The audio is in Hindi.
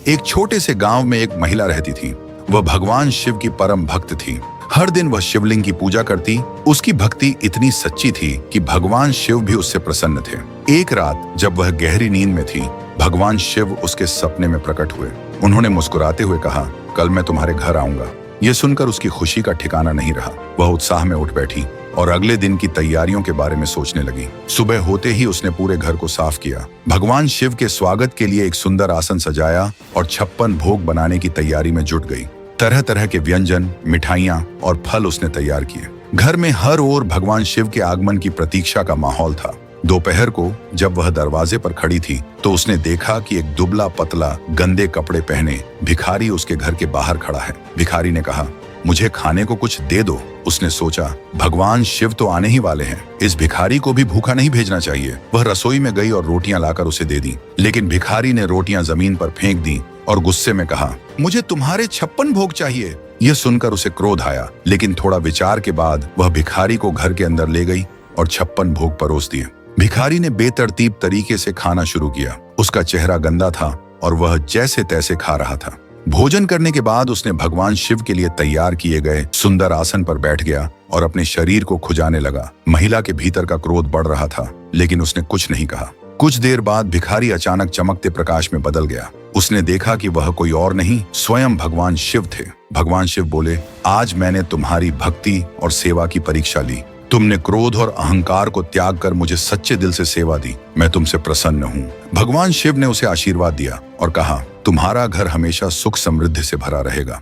एक छोटे से गांव में एक महिला रहती थी। वह भगवान शिव की परम भक्त थी। हर दिन वह शिवलिंग की पूजा करती। उसकी भक्ति इतनी सच्ची थी कि भगवान शिव भी उससे प्रसन्न थे। एक रात जब वह गहरी नींद में थी, भगवान शिव उसके सपने में प्रकट हुए। उन्होंने मुस्कुराते हुए कहा, कल मैं तुम्हारे घर आऊंगा। यह सुनकर उसकी खुशी का ठिकाना नहीं रहा। वह उत्साह में उठ बैठी और अगले दिन की तैयारियों के बारे में सोचने लगी। सुबह होते ही उसने पूरे घर को साफ किया, भगवान शिव के स्वागत के लिए एक सुंदर आसन सजाया और 56 भोग बनाने की तैयारी में जुट गई। तरह तरह के व्यंजन, मिठाइयाँ और फल उसने तैयार किए। घर में हर ओर भगवान शिव के आगमन की प्रतीक्षा का माहौल था। दोपहर को जब वह दरवाजे पर खड़ी थी तो उसने देखा कि एक दुबला पतला गंदे कपड़े पहने भिखारी उसके घर के बाहर खड़ा है। भिखारी ने कहा, मुझे खाने को कुछ दे दो। उसने सोचा, भगवान शिव तो आने ही वाले हैं, इस भिखारी को भी भूखा नहीं भेजना चाहिए। वह रसोई में गई और रोटियां लाकर उसे दे दी, लेकिन भिखारी ने रोटियां जमीन पर फेंक दी और गुस्से में कहा, मुझे तुम्हारे 56 भोग चाहिए। यह सुनकर उसे क्रोध आया, लेकिन थोड़ा विचार के बाद वह भिखारी को घर के अंदर ले गई और 56 भोग परोस दिए। भिखारी ने बेतरतीब तरीके से खाना शुरू किया। उसका चेहरा गंदा था और वह जैसे तैसे खा रहा था। भोजन करने के बाद उसने भगवान शिव के लिए तैयार किए गए सुंदर आसन पर बैठ गया और अपने शरीर को खुजाने लगा। महिला के भीतर का क्रोध बढ़ रहा था, लेकिन उसने कुछ नहीं कहा। कुछ देर बाद भिखारी अचानक चमकते प्रकाश में बदल गया। उसने देखा कि वह कोई और नहीं, स्वयं भगवान शिव थे। भगवान शिव बोले, आज मैंने तुम्हारी भक्ति और सेवा की परीक्षा ली। तुमने क्रोध और अहंकार को त्याग कर मुझे सच्चे दिल से सेवा दी। मैं तुमसे प्रसन्न हूँ। भगवान शिव ने उसे आशीर्वाद दिया और कहा, तुम्हारा घर हमेशा सुख समृद्धि से भरा रहेगा।